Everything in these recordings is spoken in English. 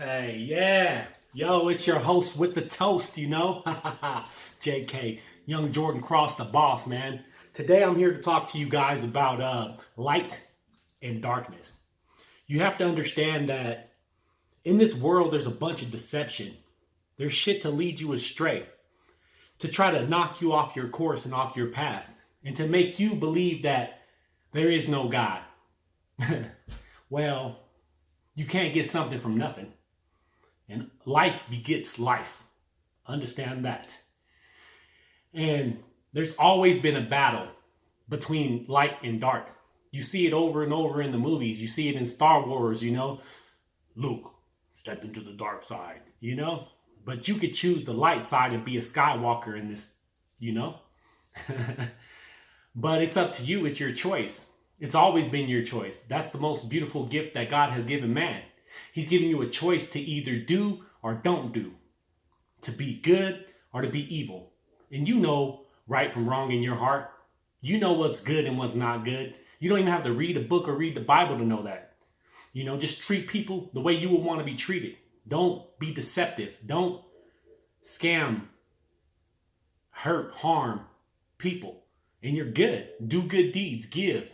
Hey, yeah. Yo, it's your host with the toast, you know? JK, Young Jordan Cross, the boss, man. Today I'm here to talk to you guys about light and darkness. You have to understand that in this world, there's a bunch of deception. There's shit to lead you astray, to try to knock you off your course and off your path, and to make you believe that there is no God. Well, you can't get something from nothing. And life begets life. Understand that. And there's always been a battle between light and dark. You see it over and over in the movies. You see it in Star Wars, you know. Luke, step into the dark side, you know. But you could choose the light side and be a Skywalker in this, you know. But it's up to you. It's your choice. It's always been your choice. That's the most beautiful gift that God has given man. He's giving you a choice to either do or don't do, to be good or to be evil. And you know right from wrong in your heart. You know what's good and what's not good. You don't even have to read a book or read the Bible to know that. You know, just treat people the way you would want to be treated. Don't be deceptive. Don't scam, hurt, harm people. And you're good. Do good deeds. Give.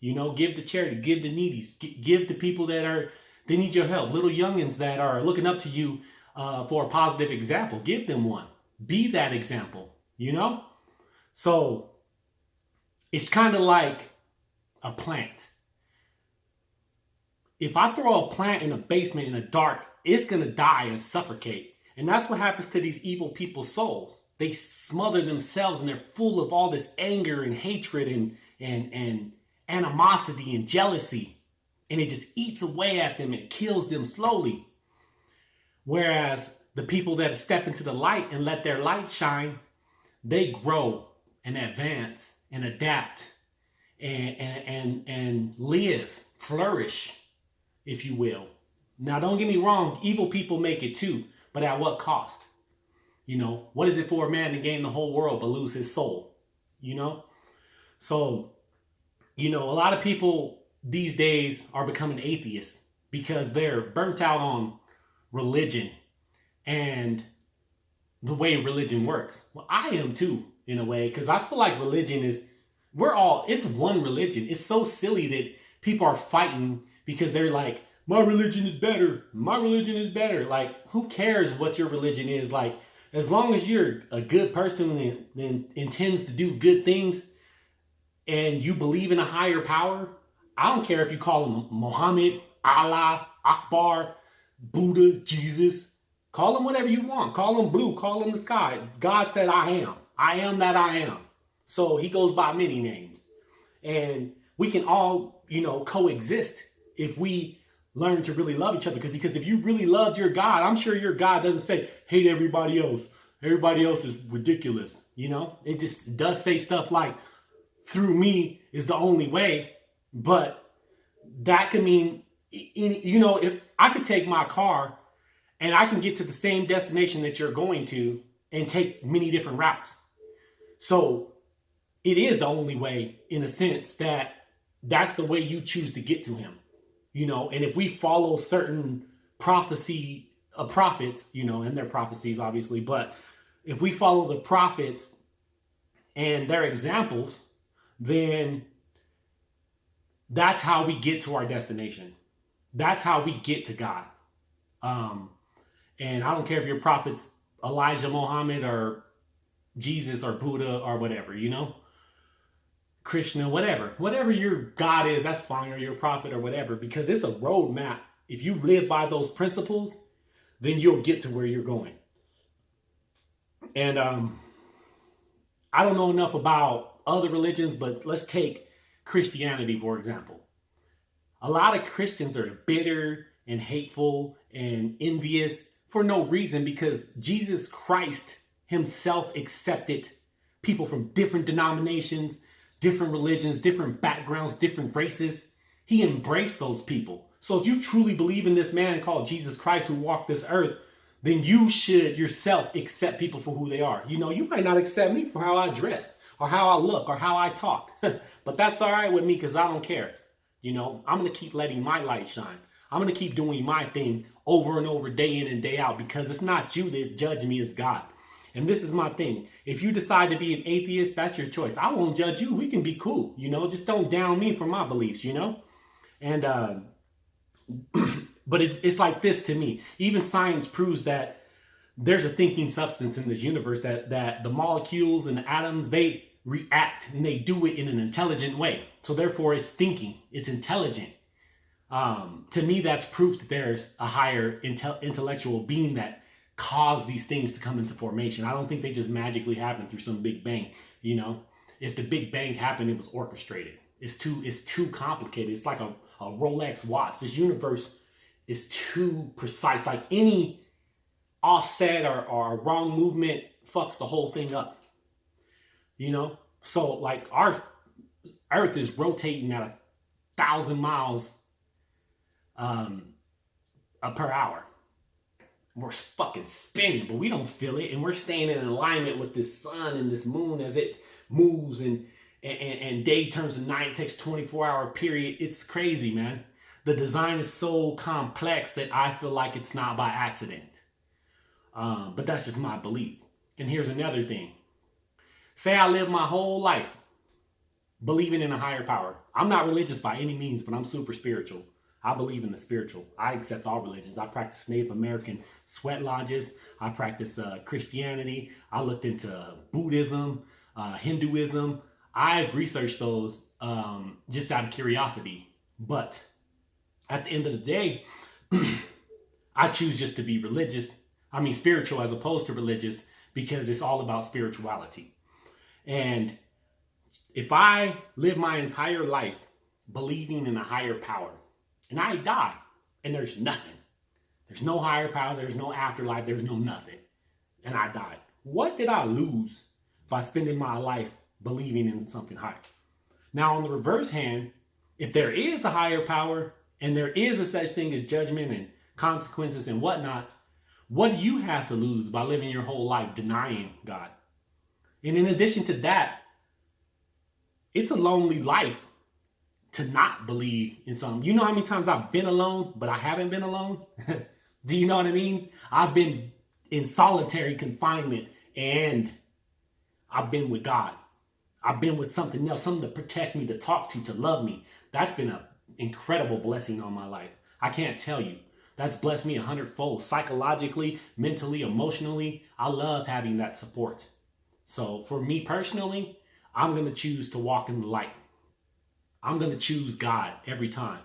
You know, give to charity. Give to needy. Give to people that they need your help. Little youngins that are looking up to you for a positive example. Give them one. Be that example, you know? So it's kind of like a plant. If I throw a plant in a basement in the dark, it's going to die and suffocate. And that's what happens to these evil people's souls. They smother themselves and they're full of all this anger and hatred and animosity and jealousy. And it just eats away at them and kills them slowly. Whereas the people that step into the light and let their light shine, they grow and advance and adapt and live, flourish, if you will. Now, don't get me wrong. Evil people make it too. But at what cost? You know, what is it for a man to gain the whole world but lose his soul? You know? So, you know, a lot of people these days are becoming atheists because they're burnt out on religion and the way religion works. Well, I am too, in a way, because I feel like religion it's one religion. It's so silly that people are fighting because they're like, my religion is better. My religion is better. Like, who cares what your religion is? Like, as long as you're a good person and intends to do good things and you believe in a higher power, I don't care if you call him Muhammad, Allah, Akbar, Buddha, Jesus. Call him whatever you want. Call him blue. Call him the sky. God said, I am. I am that I am. So he goes by many names. And we can all, you know, coexist if we learn to really love each other. Because if you really loved your God, I'm sure your God doesn't say, hate everybody else. Everybody else is ridiculous. You know, it just does say stuff like, through me is the only way. But that could mean, you know, if I could take my car and I can get to the same destination that you're going to and take many different routes. So it is the only way, in a sense, that's the way you choose to get to him. You know, and if we follow certain prophets, you know, and their prophecies, obviously, but if we follow the prophets and their examples, then that's how we get to our destination. That's how we get to God. And I don't care if your prophet's Elijah, Muhammad, or Jesus, or Buddha, or whatever, you know, Krishna, whatever your God is, that's fine, or your prophet or whatever, because it's a roadmap. If you live by those principles, then you'll get to where you're going. And I don't know enough about other religions, but let's take Christianity, for example. A lot of Christians are bitter and hateful and envious for no reason, because Jesus Christ himself accepted people from different denominations, different religions, different backgrounds, different races. He embraced those people. So if you truly believe in this man called Jesus Christ who walked this earth, then you should yourself accept people for who they are. You know, you might not accept me for how I dress or how I look or how I talk, but that's all right with me because I don't care. You know, I'm going to keep letting my light shine. I'm going to keep doing my thing over and over, day in and day out, because it's not you that judge me, it's God. And this is my thing. If you decide to be an atheist, that's your choice. I won't judge you. We can be cool, you know, just don't down me for my beliefs, you know? And, but it's like this to me. Even science proves that there's a thinking substance in this universe, that the molecules and the atoms, they react and they do it in an intelligent way. So therefore it's thinking, it's intelligent. To me, that's proof that there's a higher intellectual being that caused these things to come into formation. I don't think they just magically happen through some big bang. You know, if the big bang happened, it was orchestrated. It's too complicated. It's like a Rolex watch. This universe is too precise. Like any offset or wrong movement fucks the whole thing up. You know, so like our Earth is rotating at 1,000 miles per hour. We're fucking spinning, but we don't feel it, and we're staying in alignment with this sun and this moon as it moves, and day turns to night. It takes 24-hour period. It's crazy, man. The design is so complex that I feel like it's not by accident. But that's just my belief. And here's another thing. Say I live my whole life believing in a higher power. I'm not religious by any means, but I'm super spiritual. I believe in the spiritual. I accept all religions. I practice Native American sweat lodges. I practice Christianity. I looked into Buddhism, Hinduism. I've researched those just out of curiosity. But at the end of the day, I choose just to be religious. I mean spiritual as opposed to religious, because it's all about spirituality. And if I live my entire life believing in a higher power, and I die, and there's nothing. There's no higher power, there's no afterlife, there's no nothing. And I died. What did I lose by spending my life believing in something higher? Now, on the reverse hand, if there is a higher power, and there is a such thing as judgment and consequences and whatnot, what do you have to lose by living your whole life denying God? And in addition to that, it's a lonely life to not believe in something. You know how many times I've been alone, but I haven't been alone? Do you know what I mean? I've been in solitary confinement, and I've been with God. I've been with something else, something to protect me, to talk to love me. That's been an incredible blessing on my life. I can't tell you. That's blessed me 100-fold. Psychologically, mentally, emotionally. I love having that support. So for me personally, I'm going to choose to walk in the light. I'm going to choose God every time.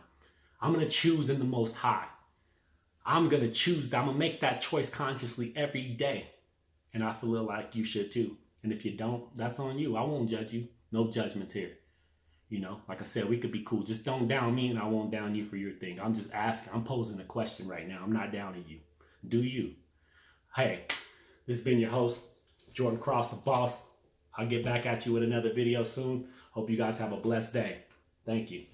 I'm going to choose in the Most High. I'm going to choose that. I'm going to make that choice consciously every day. And I feel like you should too. And if you don't, that's on you. I won't judge you. No judgments here. You know, like I said, we could be cool. Just don't down me, and I won't down you for your thing. I'm just asking. I'm posing a question right now. I'm not downing you. Do you? Hey, this has been your host, Jordan Cross, the boss. I'll get back at you with another video soon. Hope you guys have a blessed day. Thank you.